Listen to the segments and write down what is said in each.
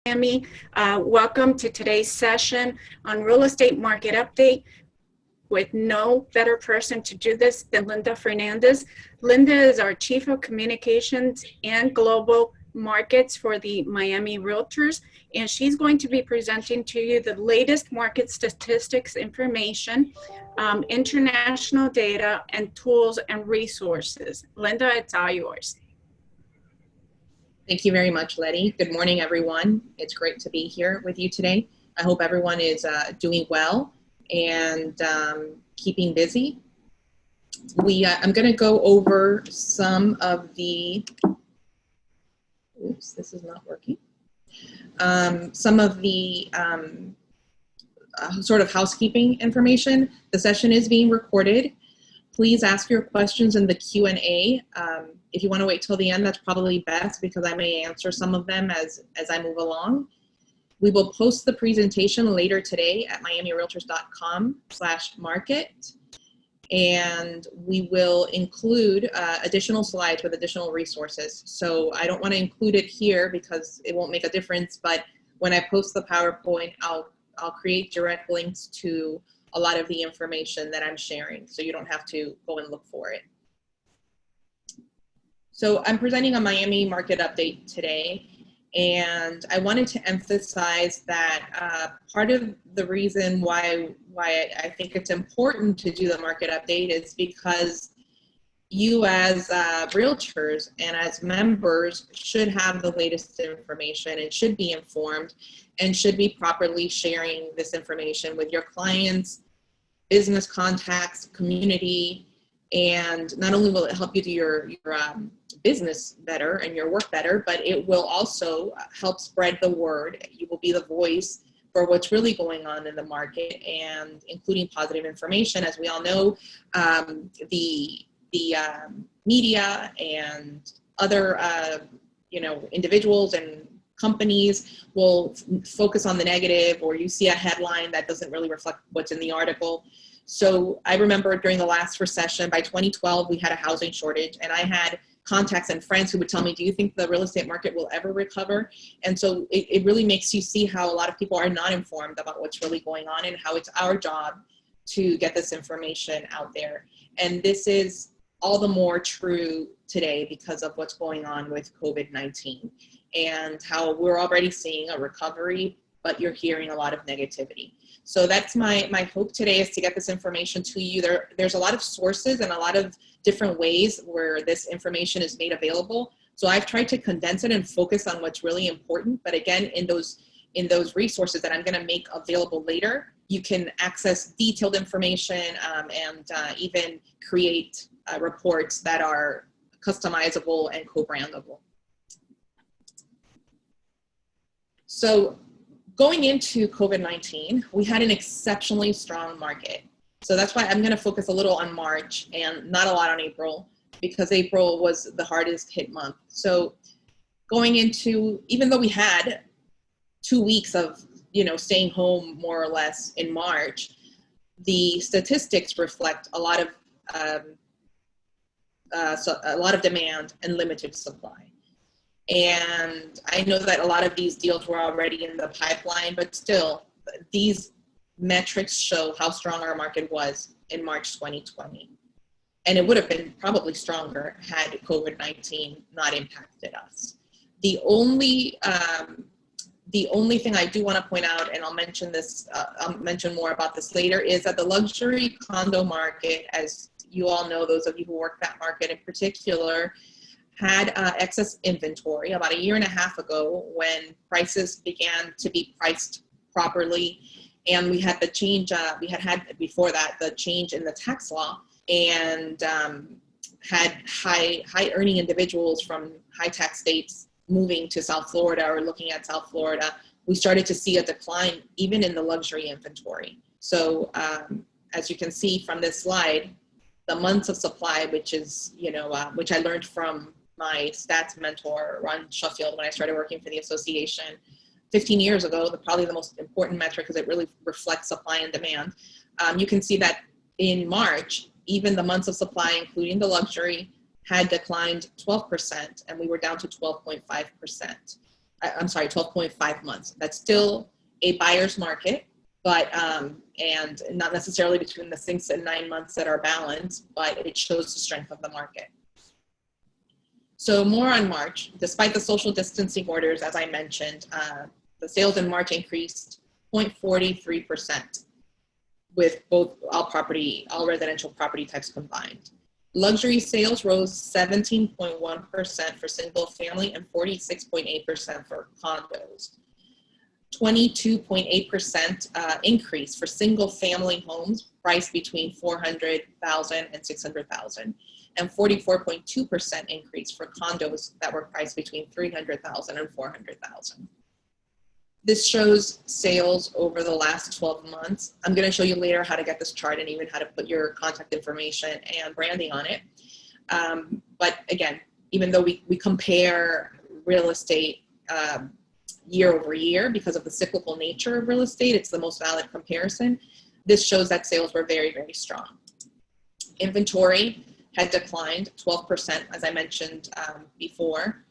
Miami. Welcome to today's session on real estate market update with no better person to do this than Lynda Fernandez. Lynda is our Chief of Communications and Global Markets for the Miami Realtors, and she's going to be presenting to you the latest market statistics information, international data, and tools and resources. Lynda, it's all yours. Thank you very much, Letty. Good morning, everyone. It's great to be here with you today. I hope everyone is doing well and keeping busy. I'm going to go over some of the, oops, this is not working. Some of the sort of housekeeping information. The session is being recorded. Please ask your questions in the Q&A. If you want to wait till the end, that's probably best because I may answer some of them as I move along. We will post the presentation later today at miamirealtors.com/market. And we will include additional slides with additional resources. So I don't want to include it here because it won't make a difference, but when I post the PowerPoint, I'll create direct links to a lot of the information that I'm sharing, so you don't have to go and look for it. So I'm presenting a Miami market update today, and I wanted to emphasize that part of the reason why I think it's important to do the market update is because you as realtors and as members should have the latest information and should be informed and should be properly sharing this information with your clients, business contacts, community, and not only will it help you do your business better and your work better, but it will also help spread the word. You will be the voice for what's really going on in the market and including positive information. As we all know, the media and other individuals and companies will focus on the negative, or you see a headline that doesn't really reflect what's in the article. So I remember during the last recession, by 2012, we had a housing shortage, and I had contacts and friends who would tell me, do you think the real estate market will ever recover? And so it really makes you see how a lot of people are not informed about what's really going on and how it's our job to get this information out there. And this is all the more true today because of what's going on with COVID-19 and how we're already seeing a recovery, but you're hearing a lot of negativity. So that's my hope today, is to get this information to you. There's a lot of sources and a lot of different ways where this information is made available. So I've tried to condense it and focus on what's really important. But again, in those resources that I'm going to make available later, you can access detailed information and even create reports that are customizable and co-brandable. So going into COVID-19, we had an exceptionally strong market. So that's why I'm going to focus a little on March and not a lot on April, because April was the hardest hit month. So going into, even though we had 2 weeks of staying home more or less in March, the statistics reflect a lot of demand and limited supply. And I know that a lot of these deals were already in the pipeline, but still, these metrics show how strong our market was in March 2020. And it would have been probably stronger had COVID-19 not impacted us. The only thing I do want to point out, and I'll mention more about this later, is that the luxury condo market, as you all know, those of you who work that market in particular, had excess inventory about a year and a half ago when prices began to be priced properly. And we had the change, we had before that, the change in the tax law, and had high earning individuals from high tax states moving to South Florida or looking at South Florida. We started to see a decline even in the luxury inventory. So as you can see from this slide, the months of supply, which is, which I learned from my stats mentor, Ron Sheffield, when I started working for the association 15 years ago, probably the most important metric because it really reflects supply and demand. You can see that in March, even the months of supply, including the luxury, had declined 12%, and we were down to 12.5%. I'm sorry, 12.5 months. That's still a buyer's market, but and not necessarily between the 6 and 9 months that are balanced, but it shows the strength of the market. So more on March. Despite the social distancing orders, as I mentioned, the sales in March increased 0.43% with both all residential property types combined. Luxury sales rose 17.1% for single family and 46.8% for condos. 22.8% increase for single family homes priced between $400,000 and $600,000, and 44.2% increase for condos that were priced between $300,000 and $400,000. This shows sales over the last 12 months. I'm going to show you later how to get this chart and even how to put your contact information and branding on it. But again, even though we compare real estate year over year because of the cyclical nature of real estate, it's the most valid comparison. This shows that sales were very, very strong. Inventory had declined 12%, as I mentioned before.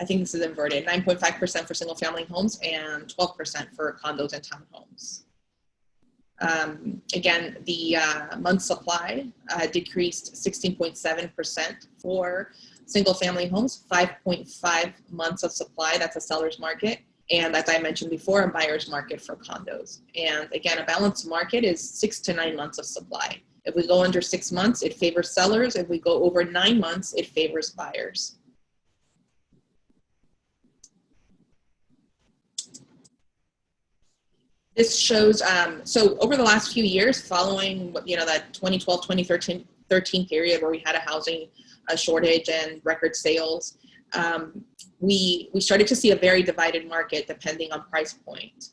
I think this is inverted, 9.5% for single family homes and 12% for condos and townhomes. Again, the month supply decreased 16.7% for single family homes, 5.5 months of supply, that's a seller's market. And as I mentioned before, a buyer's market for condos. And again, a balanced market is 6 to 9 months of supply. If we go under 6 months, it favors sellers. If we go over 9 months, it favors buyers. This shows, so over the last few years, following that 2012, 2013 period where we had a housing shortage and record sales, we started to see a very divided market depending on price point.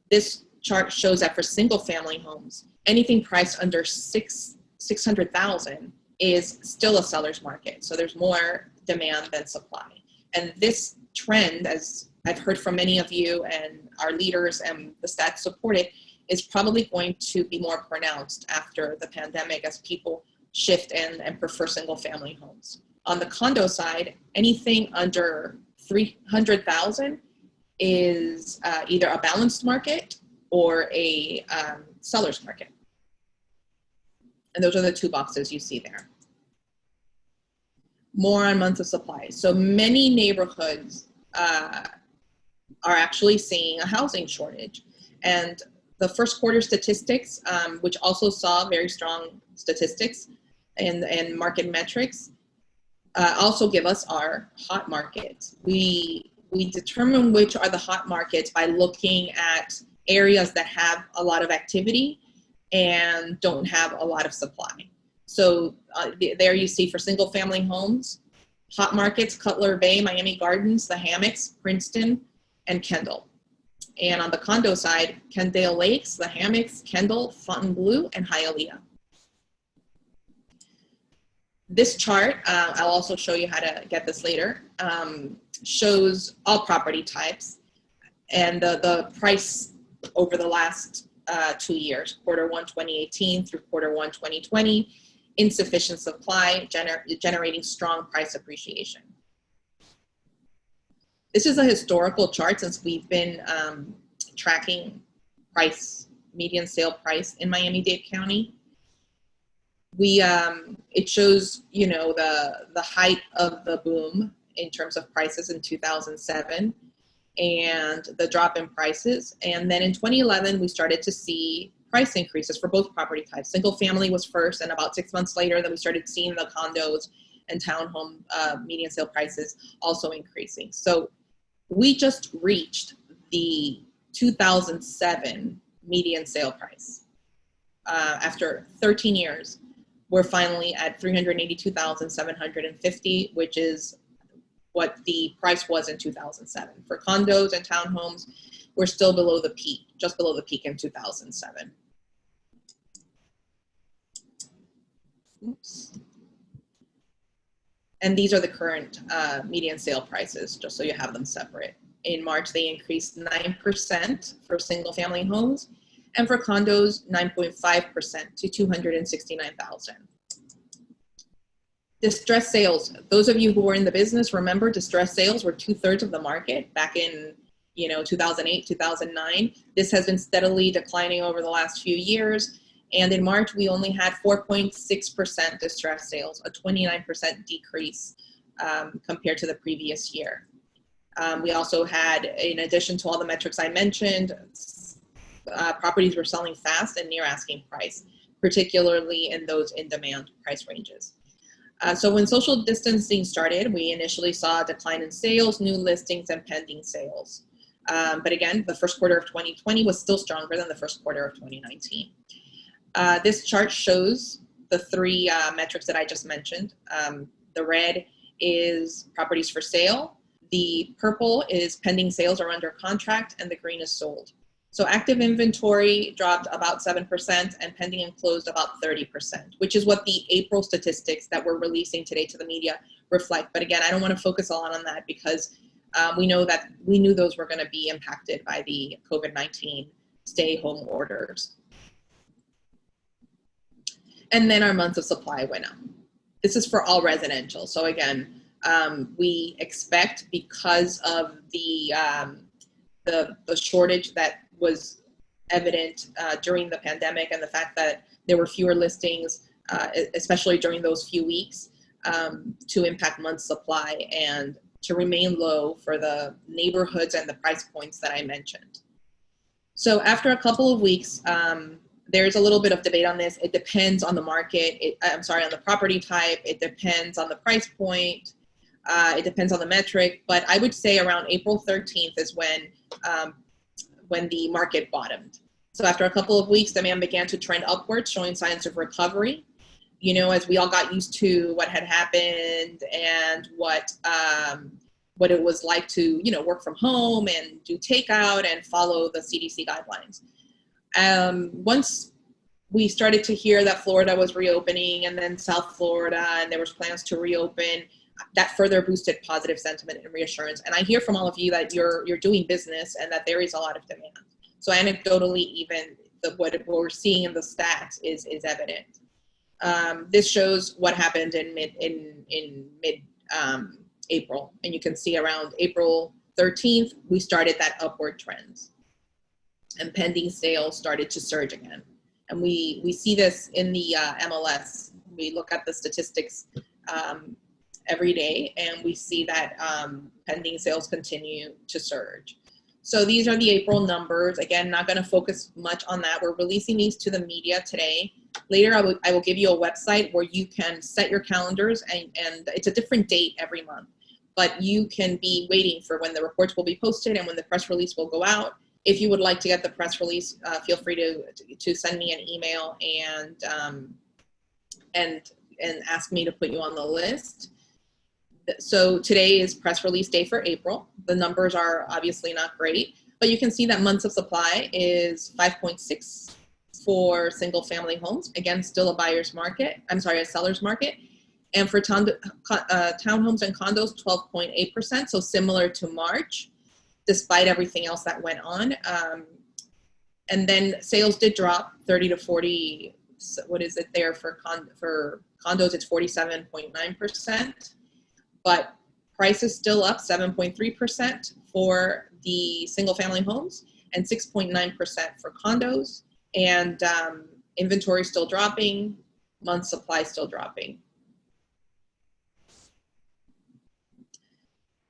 This chart shows that for single family homes, anything priced under $600,000 is still a seller's market. So there's more demand than supply. And this trend, as I've heard from many of you and our leaders and the stats support it, is probably going to be more pronounced after the pandemic as people shift and prefer single family homes. On the condo side, anything under $300,000 is either a balanced market or a seller's market. And those are the two boxes you see there. More on months of supply. So many neighborhoods are actually seeing a housing shortage. And the first quarter statistics, which also saw very strong statistics and market metrics, also give us our hot markets. We determine which are the hot markets by looking at areas that have a lot of activity and don't have a lot of supply. So there you see for single family homes, hot markets, Cutler Bay, Miami Gardens, the Hammocks, Princeton, and Kendall. And on the condo side, Kendale Lakes, the Hammocks, Kendall, Fontainebleau, and Hialeah. This chart, I'll also show you how to get this later, shows all property types and the price over the last 2 years, quarter 1, 2018 through quarter 1, 2020, insufficient supply, generating strong price appreciation. This is a historical chart since we've been tracking median sale price in Miami-Dade County. It shows, the height of the boom in terms of prices in 2007 and the drop in prices. And then in 2011, we started to see price increases for both property types. Single family was first, and about 6 months later, then we started seeing the condos and townhome median sale prices also increasing. So we just reached the 2007 median sale price. After 13 years, we're finally at $382,750, which is what the price was in 2007. For condos and townhomes, we're still below the peak, just below the peak in 2007. Oops. And these are the current median sale prices, just so you have them separate. In March, they increased 9% for single family homes, and for condos, 9.5% to $269,000. Distressed sales. Those of you who were in the business remember distressed sales were 2/3 of the market back in 2008, 2009. This has been steadily declining over the last few years. And in March, we only had 4.6% distressed sales, a 29% decrease compared to the previous year. We also had, in addition to all the metrics I mentioned, properties were selling fast and near asking price, particularly in those in-demand price ranges. So when social distancing started, we initially saw a decline in sales, new listings, and pending sales. But again, the first quarter of 2020 was still stronger than the first quarter of 2019. This chart shows the three metrics that I just mentioned. The red is properties for sale, the purple is pending sales or under contract, and the green is sold. So active inventory dropped about 7% and pending and closed about 30%, which is what the April statistics that we're releasing today to the media reflect. But again, I don't want to focus a lot on that because we knew those were going to be impacted by the COVID-19 stay-home orders. And then our months of supply went up. This is for all residential. So again, we expect, because of the shortage that was evident during the pandemic and the fact that there were fewer listings, especially during those few weeks, to impact months supply and to remain low for the neighborhoods and the price points that I mentioned. So after a couple of weeks, there's a little bit of debate on this. It depends on the market. On the property type. It depends on the price point. It depends on the metric. But I would say around April 13th is when the market bottomed. So after a couple of weeks, demand began to trend upwards, showing signs of recovery. As we all got used to what had happened and what it was like to, work from home and do takeout and follow the CDC guidelines. Once we started to hear that Florida was reopening and then South Florida, and there was plans to reopen, that further boosted positive sentiment and reassurance. And I hear from all of you that you're doing business and that there is a lot of demand. So anecdotally, even what we're seeing in the stats is evident. This shows what happened in mid April, and you can see around April 13th we started that upward trend, and pending sales started to surge again. And we see this in the MLS. We look at the statistics every day, and we see that pending sales continue to surge. So these are the April numbers. Again, not going to focus much on that. We're releasing these to the media today. Later, I will give you a website where you can set your calendars, and it's a different date every month. But you can be waiting for when the reports will be posted and when the press release will go out. If you would like to get the press release, feel free to send me an email and ask me to put you on the list. So today is press release day for April. The numbers are obviously not great, but you can see that months of supply is 5.6 for single family homes. Again, still a seller's market. And for townhomes and condos, 12.8%. So similar to March, despite everything else that went on. And then sales did drop 30 to 40. What is it there for condos? It's 47.9%. But price is still up 7.3% for the single family homes and 6.9% for condos. And inventory still dropping, month supply still dropping.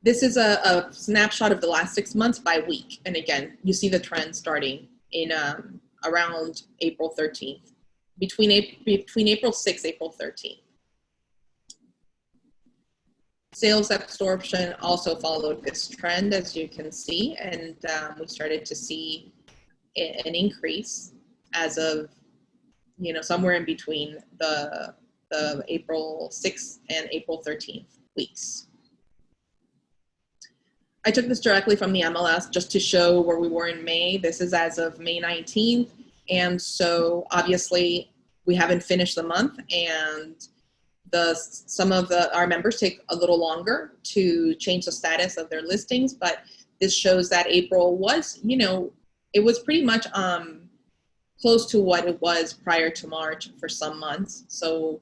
This is a snapshot of the last 6 months by week. And again, you see the trend starting in around April 13th, between April 6th, April 13th. Sales absorption also followed this trend, as you can see, and we started to see an increase as of, somewhere in between the April 6th and April 13th weeks. I took this directly from the MLS just to show where we were in May. This is as of May 19th, and so obviously we haven't finished the month, and some of our members take a little longer to change the status of their listings, but this shows that April was, it was pretty much close to what it was prior to March for some months. So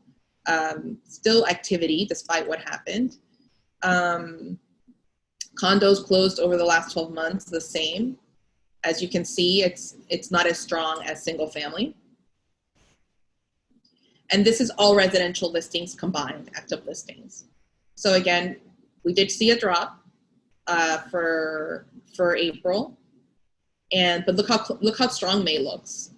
Still activity despite what happened. Condos closed over the last 12 months, the same. As you can see, it's not as strong as single family. And this is all residential listings combined, active listings. So again, we did see a drop for April, but look how strong May looks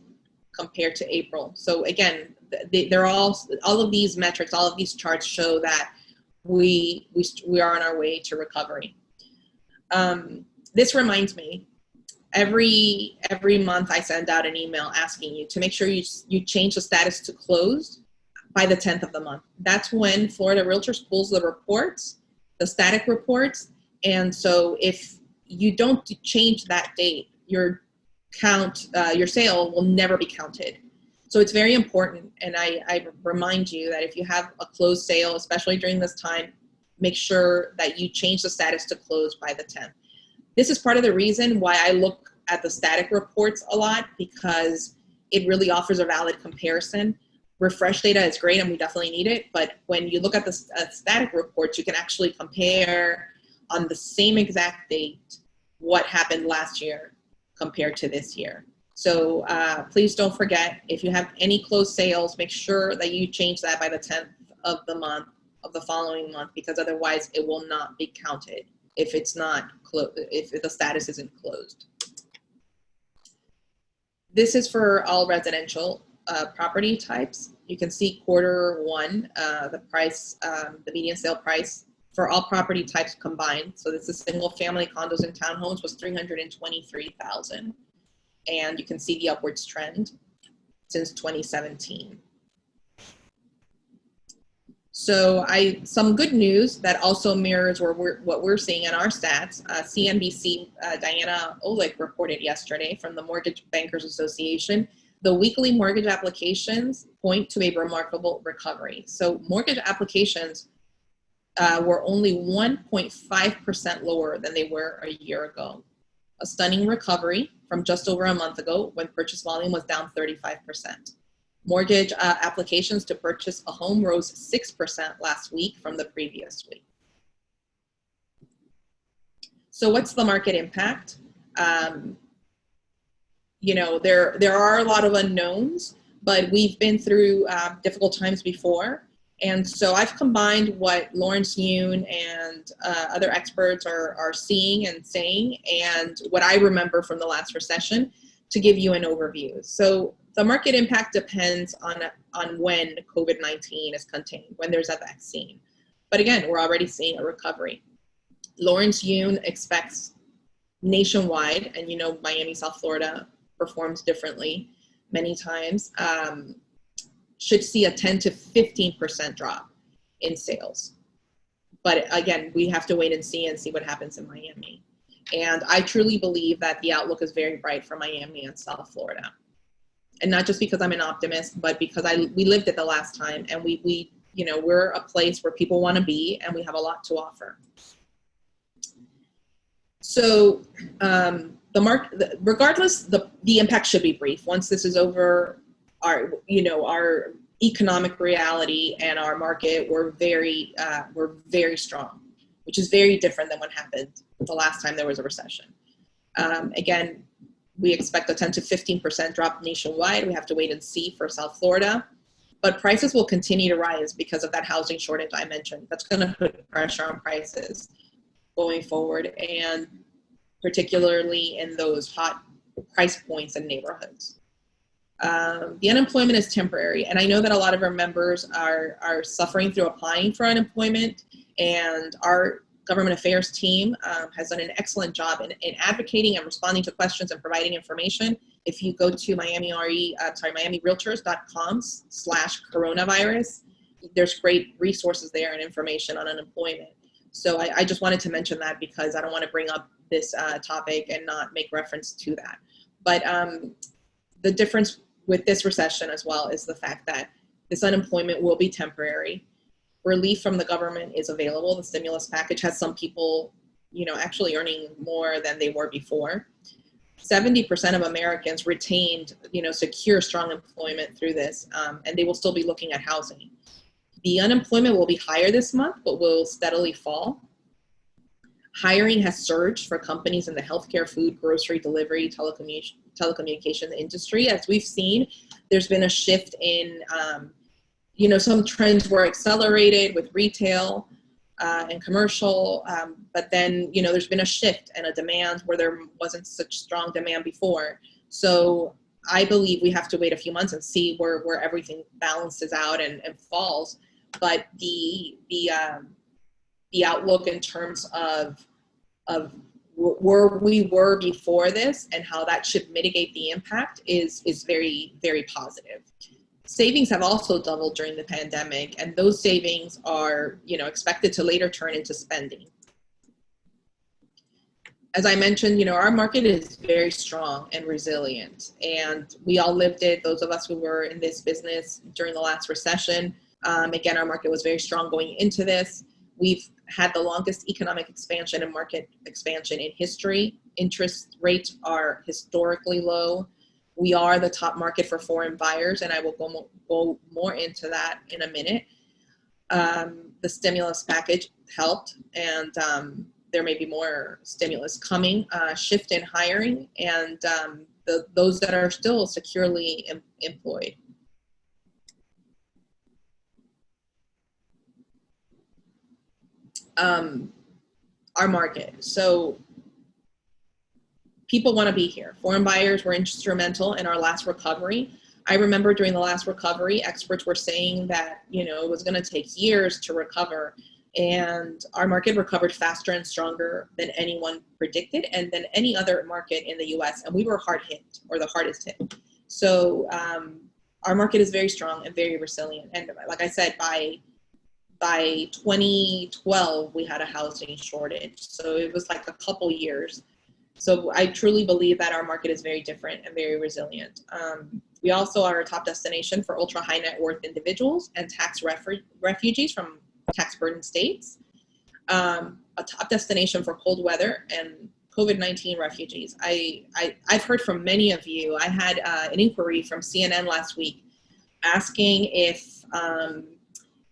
compared to April. So again, they're all of these metrics, all of these charts show that we are on our way to recovery. This reminds me, every month I send out an email asking you to make sure you change the status to closed by the 10th of the month. That's when Florida Realtors pulls the reports, the static reports. And so if you don't change that date, your sale will never be counted. So it's very important. And I remind you that if you have a closed sale, especially during this time, make sure that you change the status to closed by the 10th. This is part of the reason why I look at the static reports a lot, because it really offers a valid comparison. Refresh data is great and we definitely need it, but when you look at the static reports, you can actually compare on the same exact date what happened last year compared to this year. So please don't forget, if you have any closed sales, make sure that you change that by the 10th of the month of the following month, because otherwise it will not be counted if it's not if the status isn't closed. This is for all residential property types. You can see Q1, the price, the median sale price for all property types combined. So this is single family condos and townhomes was $323,000. And you can see the upwards trend since 2017. So some good news that also mirrors what we're seeing in our stats. CNBC, Diana Olick reported yesterday from the Mortgage Bankers Association, the weekly mortgage applications point to a remarkable recovery. So mortgage applications were only 1.5% lower than they were a year ago. A stunning recovery from just over a month ago when purchase volume was down 35%. Mortgage applications to purchase a home rose 6% last week from the previous week. So what's the market impact? You know, there are a lot of unknowns, but we've been through difficult times before. And so I've combined what Lawrence Yun and other experts are seeing and saying, and what I remember from the last recession to give you an overview. So the market impact depends on when COVID-19 is contained, when there's a vaccine. But again, we're already seeing a recovery. Lawrence Yun expects nationwide, and you know Miami, South Florida performs differently many times, should see a 10 to 15% drop in sales. But again, we have to wait and see what happens in Miami. And I truly believe that the outlook is very bright for Miami and South Florida. And not just because I'm an optimist, but because we lived it the last time, and we're a place where people want to be, and we have a lot to offer. So regardless, the impact should be brief. Once this is over, our economic reality and our market were very strong, which is very different than what happened the last time there was a recession. Again, we expect a 10 to 15% drop nationwide. We have to wait and see for South Florida. But prices will continue to rise because of that housing shortage I mentioned. That's going to put pressure on prices going forward, and particularly in those hot price points and neighborhoods. The unemployment is temporary, and I know that a lot of our members are suffering through applying for unemployment, and our government affairs team has done an excellent job in advocating and responding to questions and providing information. If you go to MiamiRealtors.com/coronavirus, there's great resources there and information on unemployment. So I just wanted to mention that because I don't want to bring up this topic and not make reference to that. But the difference with this recession as well is the fact that this unemployment will be temporary. Relief from the government is available. The stimulus package has some people, actually earning more than they were before. 70% of Americans retained, secure, strong employment through this, and they will still be looking at housing. The unemployment will be higher this month, but will steadily fall. Hiring has surged for companies in the healthcare, food, grocery, delivery, telecommunication industry. As we've seen, there's been a shift in, some trends were accelerated with retail and commercial, but then, there's been a shift and a demand where there wasn't such strong demand before. So I believe we have to wait a few months and see where everything balances out and falls. But the outlook in terms of where we were before this and how that should mitigate the impact is very, very positive. Savings have also doubled during the pandemic, and those savings are, expected to later turn into spending. As I mentioned, our market is very strong and resilient, and we all lived it, those of us who were in this business during the last recession. Again, our market was very strong going into this. We've had the longest economic expansion and market expansion in history. Interest rates are historically low. We are the top market for foreign buyers, and I will go more into that in a minute. The stimulus package helped, and there may be more stimulus coming. Shift in hiring, and those that are still securely employed. Our market. So people want to be here. Foreign buyers were instrumental in our last recovery. I remember during the last recovery, experts were saying that, it was going to take years to recover, and our market recovered faster and stronger than anyone predicted and than any other market in the US, and we were hard hit, or the hardest hit. So our market is very strong and very resilient. And like I said, by 2012, we had a housing shortage. So it was like a couple years. So I truly believe that our market is very different and very resilient. We also are a top destination for ultra high net worth individuals and tax refugees from tax burden states. A top destination for cold weather and COVID-19 refugees. I've heard from many of you. I had an inquiry from CNN last week asking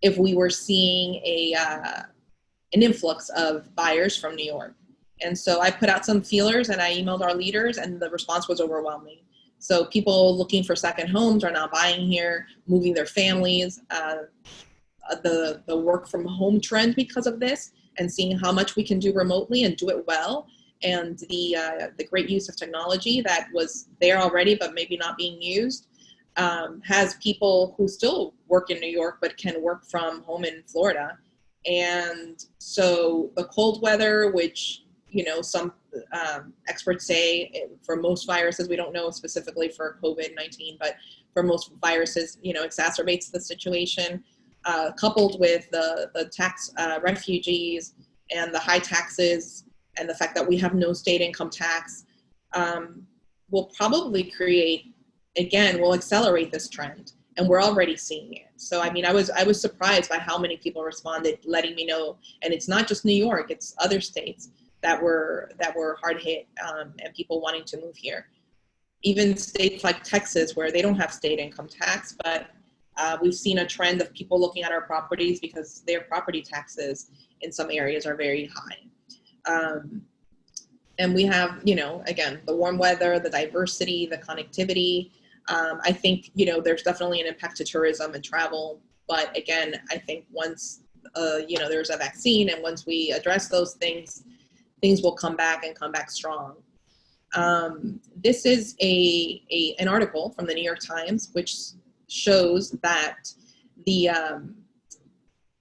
if we were seeing an influx of buyers from New York. And so I put out some feelers and I emailed our leaders, and the response was overwhelming. So people looking for second homes are now buying here, moving their families. The work from home trend because of this, and seeing how much we can do remotely and do it well, and the great use of technology that was there already but maybe not being used, has people who still work in New York but can work from home in Florida. And so the cold weather, which some experts say for most viruses, we don't know specifically for COVID-19, but for most viruses, exacerbates the situation, coupled with the tax refugees and the high taxes and the fact that we have no state income tax, will probably create, will accelerate this trend. And we're already seeing it. So, I was surprised by how many people responded, letting me know. And it's not just New York, it's other states that were hard hit, and people wanting to move here. Even states like Texas, where they don't have state income tax, but we've seen a trend of people looking at our properties because their property taxes in some areas are very high. And we have, again, the warm weather, the diversity, the connectivity. I think, there's definitely an impact to tourism and travel. But again, I think once, there's a vaccine, and once we address those things will come back and come back strong. This is an article from the New York Times, which shows that the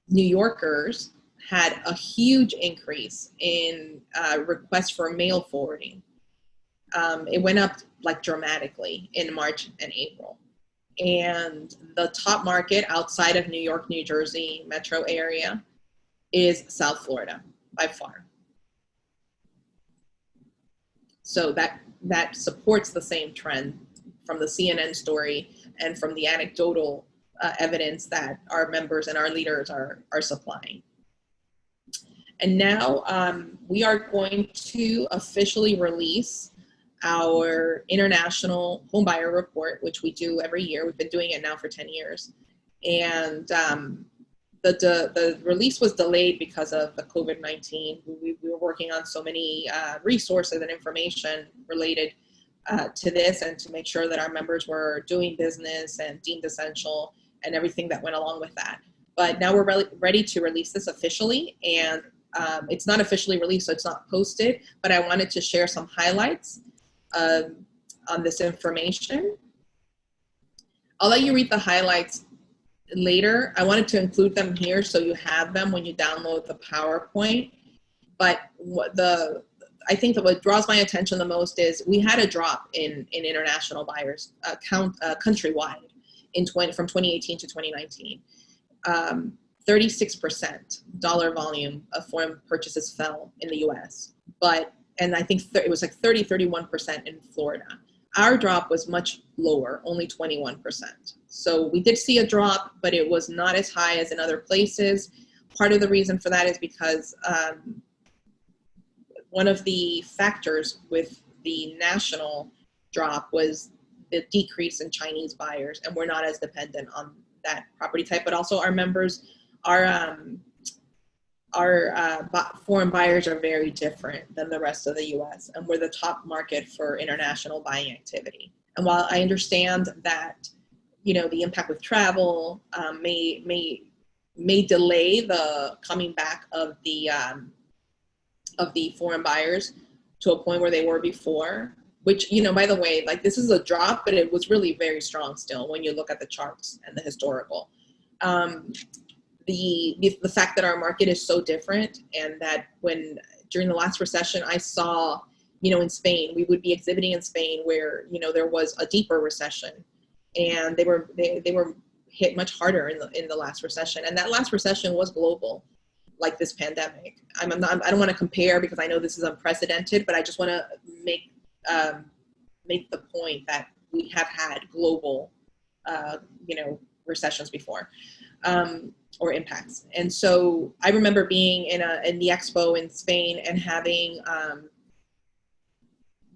New Yorkers had a huge increase in requests for mail forwarding. It went up dramatically in March and April. And the top market outside of New York, New Jersey metro area is South Florida by far. So that supports the same trend from the CNN story and from the anecdotal evidence that our members and our leaders are supplying. And now we are going to officially release our International Homebuyer Report, which we do every year. We've been doing it now for 10 years. And the release was delayed because of the COVID-19. We were working on so many resources and information related to this, and to make sure that our members were doing business and deemed essential and everything that went along with that. But now we're ready to release this officially, and it's not officially released, so it's not posted, but I wanted to share some highlights on this information. I'll let you read the highlights later. I wanted to include them here so you have them when you download the PowerPoint. But I think that what draws my attention the most is we had a drop in international buyers countrywide from 2018 to 2019. 36% dollar volume of foreign purchases fell in the US, and I think it was like 31% in Florida. Our drop was much lower, only 21%. So we did see a drop, but it was not as high as in other places. Part of the reason for that is because one of the factors with the national drop was the decrease in Chinese buyers, and we're not as dependent on that property type. But also our members, our foreign buyers are very different than the rest of the U.S., and we're the top market for international buying activity. And while I understand that, the impact with travel may delay the coming back of the foreign buyers to a point where they were before, which, by the way, like, this is a drop, but it was really very strong still when you look at the charts and the historical. The fact that our market is so different, and that during the last recession, I saw, in Spain, we would be exhibiting in Spain where, there was a deeper recession, and they were hit much harder in the last recession. And that last recession was global, like this pandemic. I don't want to compare because I know this is unprecedented, but I just want to make the point that we have had global, recessions before. Or impacts. And so I remember being in the expo in Spain and having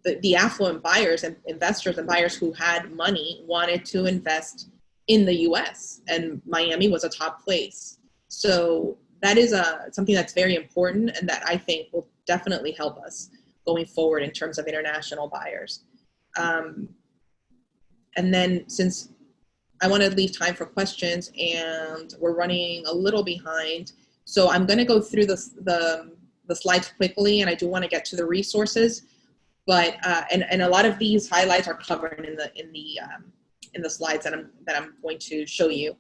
the affluent buyers and investors and buyers who had money wanted to invest in the US, and Miami was a top place. So that is something that's very important, and that I think will definitely help us going forward in terms of international buyers. And then, since I want to leave time for questions, and we're running a little behind, so I'm going to go through the slides quickly, and I do want to get to the resources, but and a lot of these highlights are covered in the slides that I'm going to show you,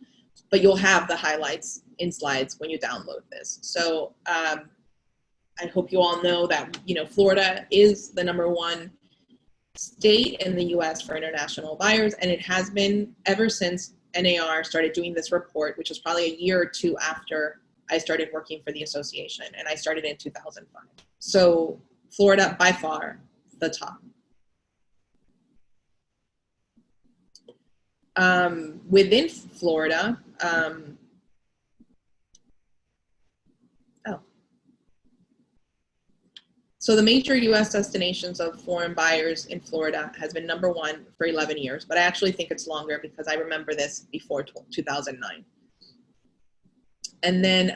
but you'll have the highlights in slides when you download this. So I hope you all know that Florida is the #1 state in the U.S. for international buyers, and it has been ever since NAR started doing this report, which was probably a year or two after I started working for the association, and I started in 2005. So Florida, by far, the top. Within Florida, so the major U.S. destinations of foreign buyers in Florida has been #1 for 11 years, but I actually think it's longer because I remember this before 2009. And then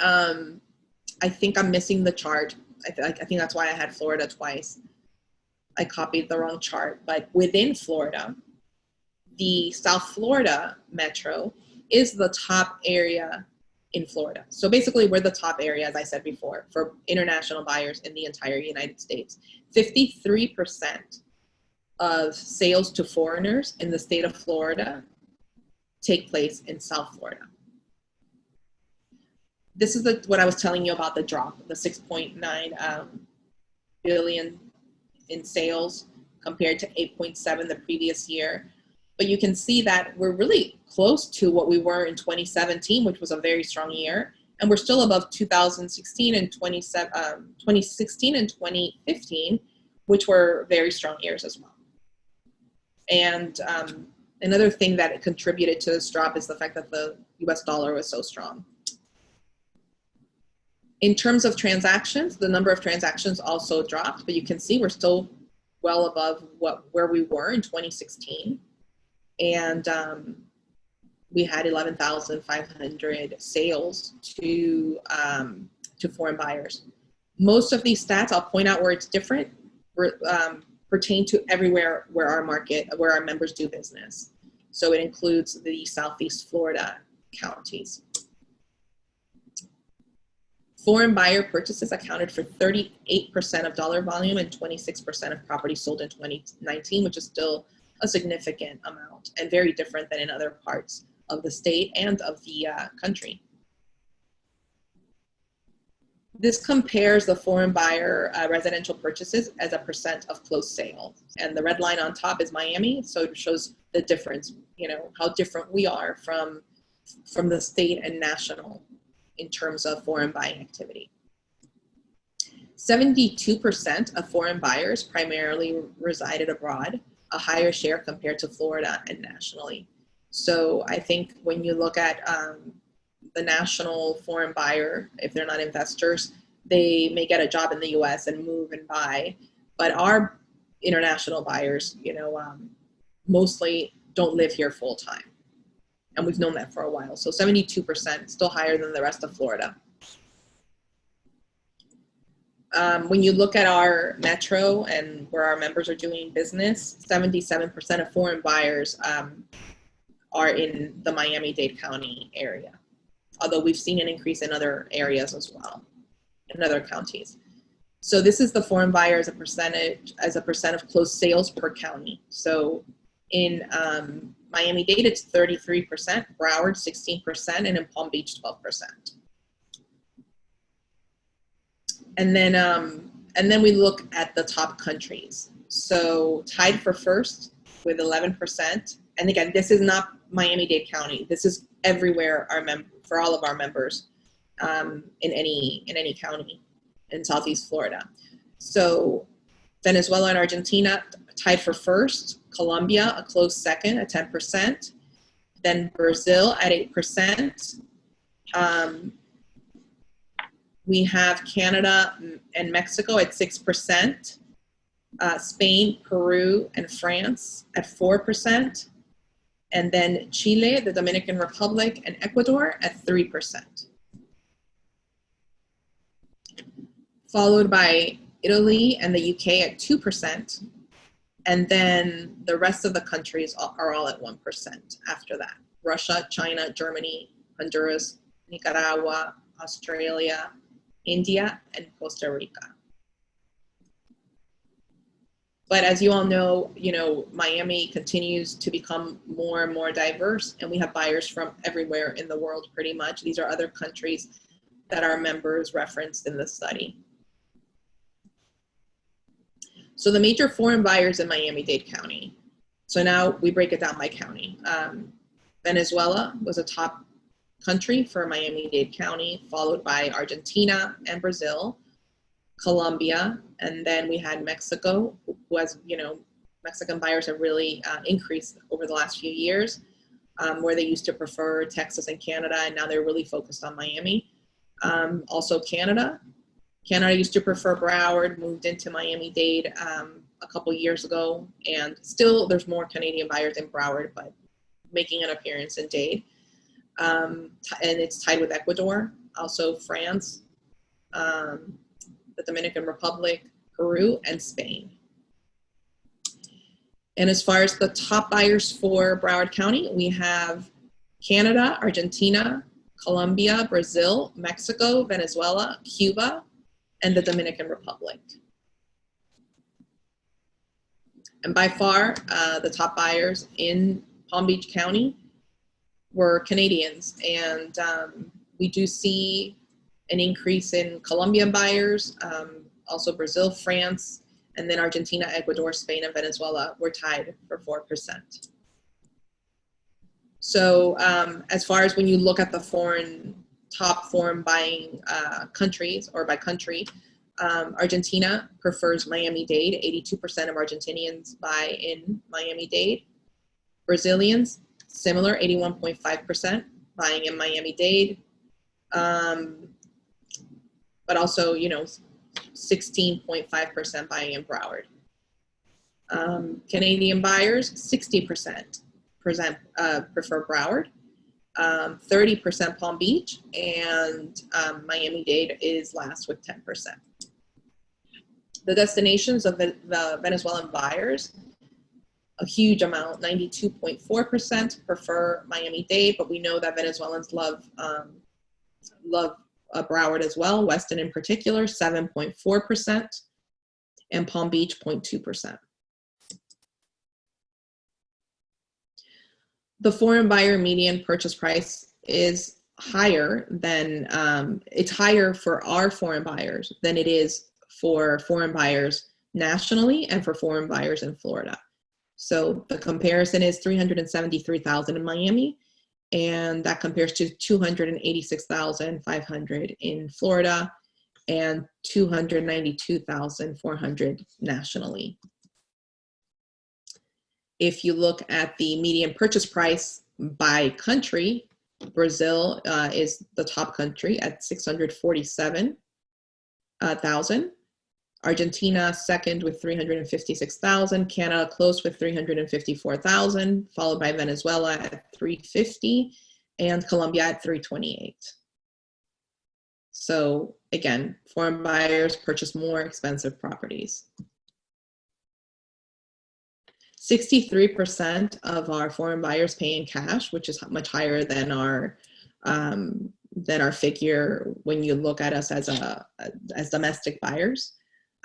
I think I'm missing the chart. I think that's why I had Florida twice. I copied the wrong chart, but within Florida, the South Florida metro is the top area in Florida. So basically, we're the top area, as I said before, for international buyers in the entire United States. 53% of sales to foreigners in the state of Florida take place in South Florida. This is what I was telling you about the drop, the 6.9 billion in sales compared to 8.7 the previous year. But you can see that we're really close to what we were in 2017, which was a very strong year. And we're still above 2016 and 2015, which were very strong years as well. And another thing that contributed to this drop is the fact that the US dollar was so strong. In terms of transactions, the number of transactions also dropped, but you can see we're still well above where we were in 2016. And we had 11,500 sales to foreign buyers. Most of these stats, I'll point out where it's different, pertain to everywhere where our members do business. So it includes the Southeast Florida counties. Foreign buyer purchases accounted for 38% of dollar volume and 26% of properties sold in 2019, which is still a significant amount and very different than in other parts of the state and of the country. This compares the foreign buyer residential purchases as a percent of closed sales. And the red line on top is Miami, so it shows the difference, how different we are from the state and national in terms of foreign buying activity. 72% of foreign buyers primarily resided abroad, a higher share compared to Florida and nationally. So I think when you look at the national foreign buyer, if they're not investors, they may get a job in the US and move and buy, but our international buyers, mostly don't live here full time. And we've known that for a while. So 72%, still higher than the rest of Florida. When you look at our metro and where our members are doing business, 77% of foreign buyers are in the Miami-Dade County area, although we've seen an increase in other areas as well, in other counties. So this is the foreign buyer as a percent of closed sales per county. So in Miami-Dade, it's 33%, Broward 16%, and in Palm Beach 12%. And then we look at the top countries. So tied for first with 11%. And again, this is not Miami-Dade County. This is everywhere for all of our members in any county in Southeast Florida. So Venezuela and Argentina tied for first. Colombia a close second at 10%. Then Brazil at 8%. We have Canada and Mexico at 6%, Spain, Peru, and France at 4%, and then Chile, the Dominican Republic, and Ecuador at 3%. Followed by Italy and the UK at 2%, and then the rest of the countries are all at 1% after that. Russia, China, Germany, Honduras, Nicaragua, Australia, India, and Costa Rica. But as you all know, Miami continues to become more and more diverse, and we have buyers from everywhere in the world pretty much. These are other countries that our members referenced in the study. So the major foreign buyers in Miami-Dade County. So now we break it down by county. Venezuela was a top country for Miami-Dade County, followed by Argentina and Brazil, Colombia, and then we had Mexico, who has, Mexican buyers have really increased over the last few years, where they used to prefer Texas and Canada, and now they're really focused on Miami. Also Canada. Canada used to prefer Broward, moved into Miami-Dade a couple years ago, and still there's more Canadian buyers in Broward, but making an appearance in Dade. And it's tied with Ecuador, also France, the Dominican Republic, Peru, and Spain. And as far as the top buyers for Broward County, we have Canada, Argentina, Colombia, Brazil, Mexico, Venezuela, Cuba, and the Dominican Republic. And by far, the top buyers in Palm Beach County were Canadians, and we do see an increase in Colombian buyers, also Brazil, France, and then Argentina, Ecuador, Spain, and Venezuela were tied for 4%. So as far as when you look at the top foreign buying countries, or by country, Argentina prefers Miami-Dade. 82% of Argentinians buy in Miami-Dade. Brazilians, similar, 81.5% buying in Miami-Dade, but also, 16.5% buying in Broward. Canadian buyers, 60% prefer Broward, 30% Palm Beach, and Miami-Dade is last with 10%. The destinations of the Venezuelan buyers, a huge amount, 92.4% prefer Miami-Dade, but we know that Venezuelans love Broward as well, Weston in particular, 7.4%, and Palm Beach, 0.2%. The foreign buyer median purchase price is higher than, it's higher for our foreign buyers than it is for foreign buyers nationally and for foreign buyers in Florida. So the comparison is $373,000 in Miami, and that compares to $286,500 in Florida and $292,400 nationally. If you look at the median purchase price by country, Brazil is the top country at $647,000. Argentina second with $356,000. Canada close with $354,000, followed by Venezuela at $350,000 and Colombia at $328,000. So again, foreign buyers purchase more expensive properties. 63% of our foreign buyers pay in cash, which is much higher than our figure when you look at us as domestic buyers.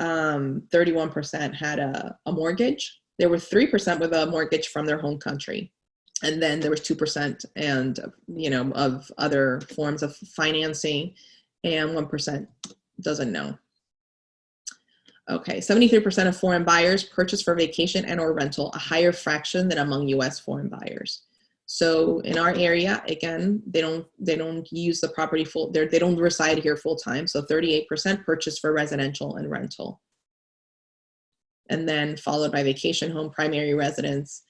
31% had a mortgage. There were 3% with a mortgage from their home country, and then there was 2% and of other forms of financing, and 1% doesn't know. Okay, 73% of foreign buyers purchase for vacation and or rental, a higher fraction than among U.S. foreign buyers. So in our area, again, they don't use the property they don't reside here full time. So 38% purchase for residential and rental, and then followed by vacation home, primary residence,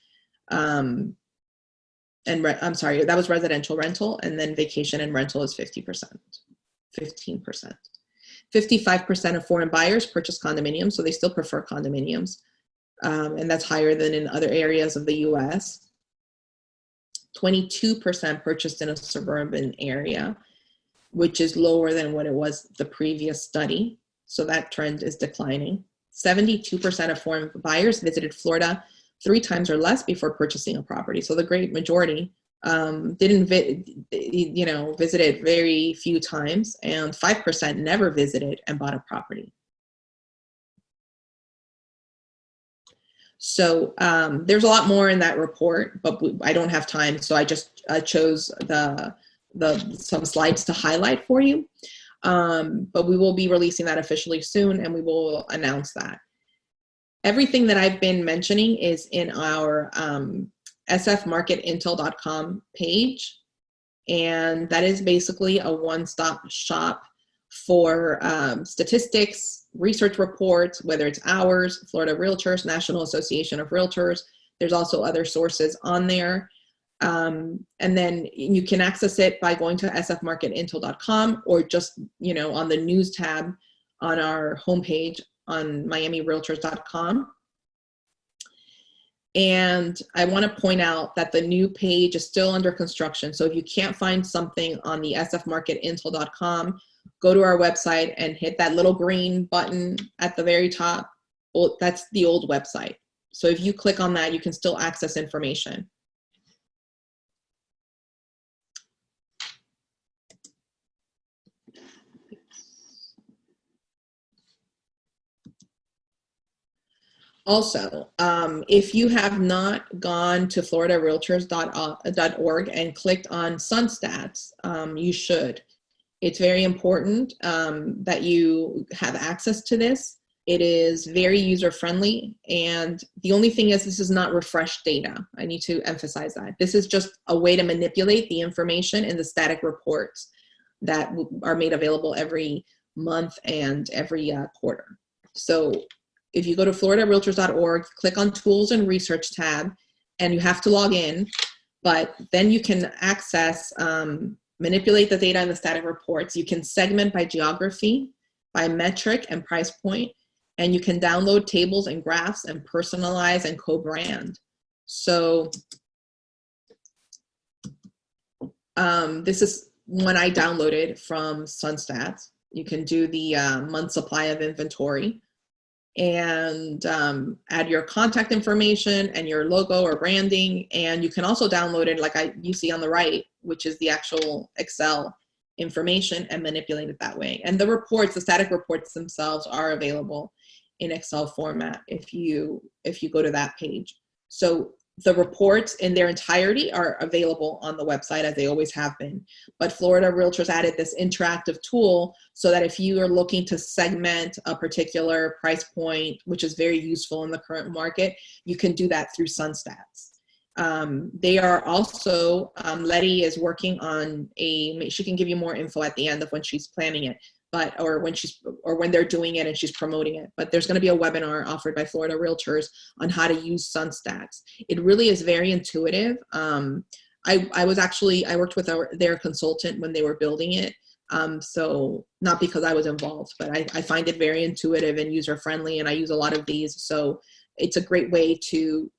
I'm sorry, that was residential rental, and then vacation and rental is 15%. 55% of foreign buyers purchase condominiums, so they still prefer condominiums, and that's higher than in other areas of the U.S. 22% purchased in a suburban area, which is lower than what it was the previous study, so that trend is declining. 72% of foreign buyers visited Florida 3 times or less before purchasing a property, so the great majority visited very few times, and 5% never visited and bought a property. So there's a lot more in that report, but I don't have time, so I just chose some slides to highlight for you. But we will be releasing that officially soon, and we will announce that. Everything that I've been mentioning is in our sfmarketintel.com page, and that is basically a one-stop shop for statistics, research reports, whether it's ours, Florida Realtors, National Association of Realtors. There's also other sources on there. And then you can access it by going to sfmarketintel.com or just, on the news tab on our homepage on miamirealtors.com. And I want to point out that the new page is still under construction. So if you can't find something on the sfmarketintel.com, go to our website and hit that little green button at the very top. Well, that's the old website. So if you click on that, you can still access information. Also, if you have not gone to floridarealtors.org and clicked on SunStats, you should. It's very important that you have access to this. It is very user-friendly, and the only thing is this is not refreshed data. I need to emphasize that. This is just a way to manipulate the information in the static reports that are made available every month and every quarter. So if you go to floridarealtors.org, click on Tools and Research tab, and you have to log in, but then you can access, manipulate the data in the static reports. You can segment by geography, by metric and price point, and you can download tables and graphs and personalize and co-brand. So This is one I downloaded from SunStats. You can do the month supply of inventory and add your contact information and your logo or branding. And you can also download it like you see on the right, which is the actual Excel information, and manipulate it that way. And the reports, the static reports themselves, are available in Excel format if you go to that page. So the reports in their entirety are available on the website, as they always have been. But Florida Realtors added this interactive tool so that if you are looking to segment a particular price point, which is very useful in the current market, you can do that through SunStats. They are also, Letty is working on she can give you more info at the end of when she's planning it, or when they're doing it and she's promoting it. But there's going to be a webinar offered by Florida Realtors on how to use SunStats. It really is very intuitive. I worked with their consultant when they were building it. So not because I was involved, but I find it very intuitive and user friendly, and I use a lot of these. So it's a great way to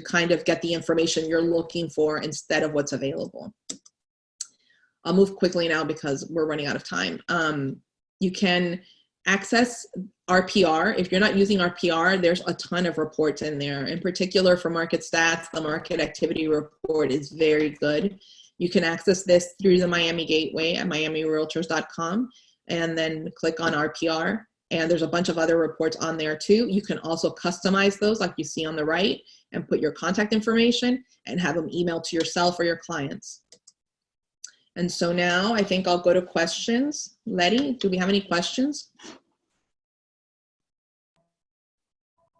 kind of get the information you're looking for instead of what's available. I'll move quickly now because we're running out of time. You can access RPR. If you're not using RPR, there's a ton of reports in there. In particular for market stats, the market activity report is very good. You can access this through the Miami Gateway at miamirealtors.com and then click on RPR. And there's a bunch of other reports on there too. You can also customize those like you see on the right and put your contact information and have them emailed to yourself or your clients. And so now I think I'll go to questions. Letty, do we have any questions?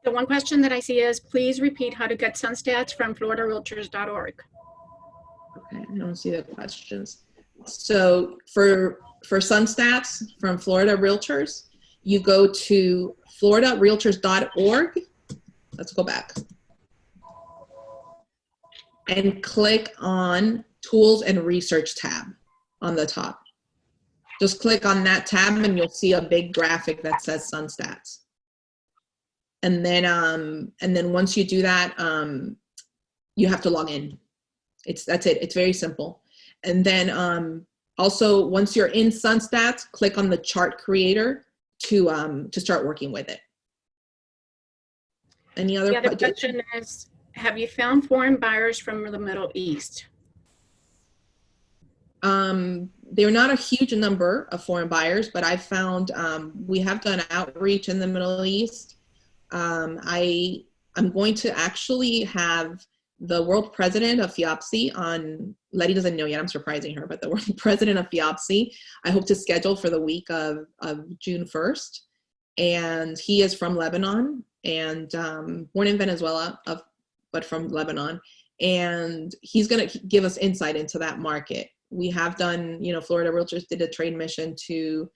The one question that I see is, please repeat how to get SunStats from floridarealtors.org. Okay, I don't see the questions. So for SunStats from Florida Realtors, you go to floridarealtors.org. Let's go back. And click on Tools and Research tab on the top. Just click on that tab and you'll see a big graphic that says SunStats. And then once you do that, you have to log in. That's it. It's very simple. And then also once you're in SunStats, click on the chart creator to start working with it. Any other questions? The other question is, have you found foreign buyers from the Middle East? They're not a huge number of foreign buyers, but I found we have done outreach in the Middle East. I'm going to actually have the world president of FIAPSI on, Letty doesn't know yet, I'm surprising her, but the world president of FIAPSI, I hope to schedule for the week of June 1st. And he is from Lebanon and born in Venezuela, but from Lebanon. And he's going to give us insight into that market. We have done, Florida Realtors did a trade mission to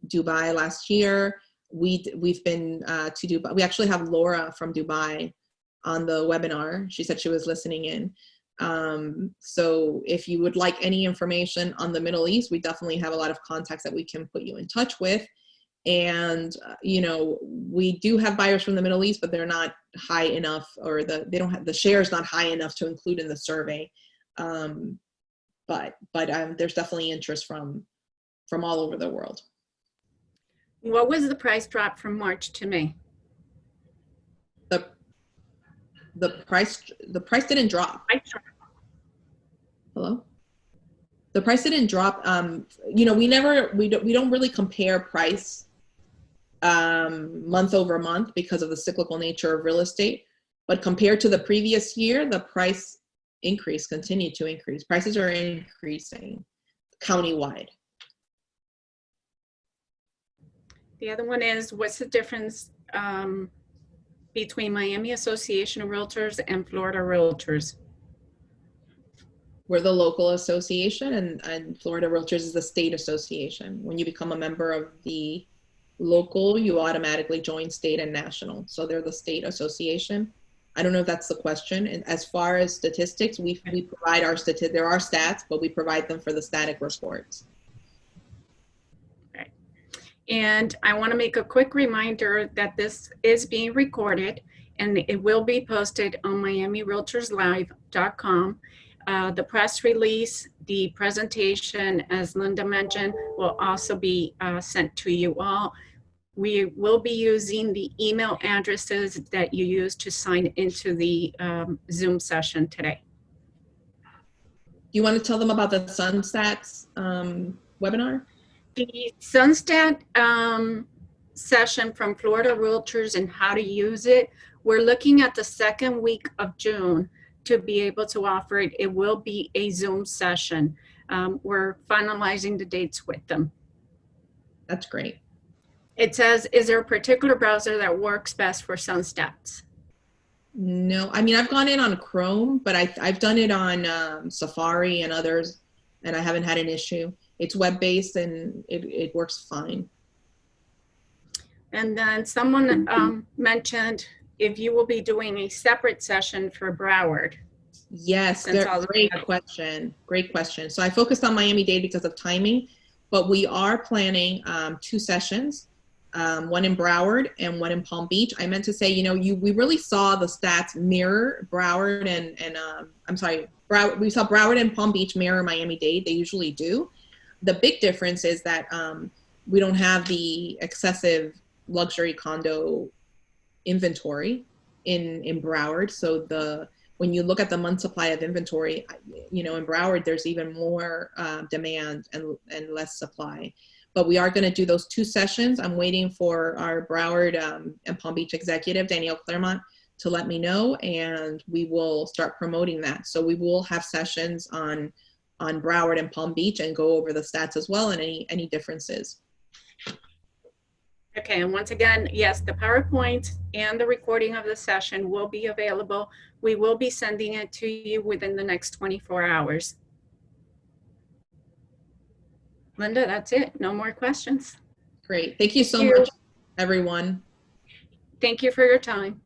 Dubai last year. We've been to Dubai. We actually have Laura from Dubai on the webinar. She said she was listening in. So if you would like any information on the Middle East, we definitely have a lot of contacts that we can put you in touch with. And, we do have buyers from the Middle East, but they're not high enough, or the share is not high enough to include in the survey. But there's definitely interest from all over the world. What was the price drop from March to May? The price didn't drop. Hello? The price didn't drop. We don't really compare price month over month because of the cyclical nature of real estate. But compared to the previous year, the price continued to increase. Prices are increasing countywide. The other one is, what's the difference between Miami Association of Realtors and Florida Realtors? We're the local association, and Florida Realtors is the state association. When you become a member of the local, you automatically join state and national. So they're the state association. I don't know if that's the question. And as far as statistics, we provide our statistics. There are stats, but we provide them for the static reports. Right. And I want to make a quick reminder that this is being recorded and it will be posted on miamirealtorslive.com. The press release, the presentation, as Lynda mentioned, will also be sent to you all. We will be using the email addresses that you used to sign into the Zoom session today. Do you want to tell them about the Sunstats webinar? The Sunstat session from Florida Realtors and how to use it, we're looking at the second week of June to be able to offer it. It will be a Zoom session. We're finalizing the dates with them. That's great. It says, is there a particular browser that works best for Sunstats? No, I mean, I've gone in on Chrome, but I've done it on Safari and others, and I haven't had an issue. It's web-based and it works fine. And then someone mentioned if you will be doing a separate session for Broward. Yes, great question. Great question. So I focused on Miami-Dade because of timing, but we are planning 2 sessions, one in Broward and one in Palm Beach. I meant to say, we really saw the stats mirror Broward we saw Broward and Palm Beach mirror Miami-Dade. They usually do. The big difference is that we don't have the excessive luxury condo inventory in Broward. So when you look at the month supply of inventory, in Broward, there's even more demand and less supply. But we are going to do those 2 sessions. I'm waiting for our Broward and Palm Beach executive, Danielle Claremont, to let me know, and we will start promoting that. So we will have sessions on Broward and Palm Beach and go over the stats as well and any differences. Okay, and once again, yes, the PowerPoint and the recording of the session will be available. We will be sending it to you within the next 24 hours. Lynda, that's it. No more questions. Great. Thank you so much, everyone. Thank you for your time.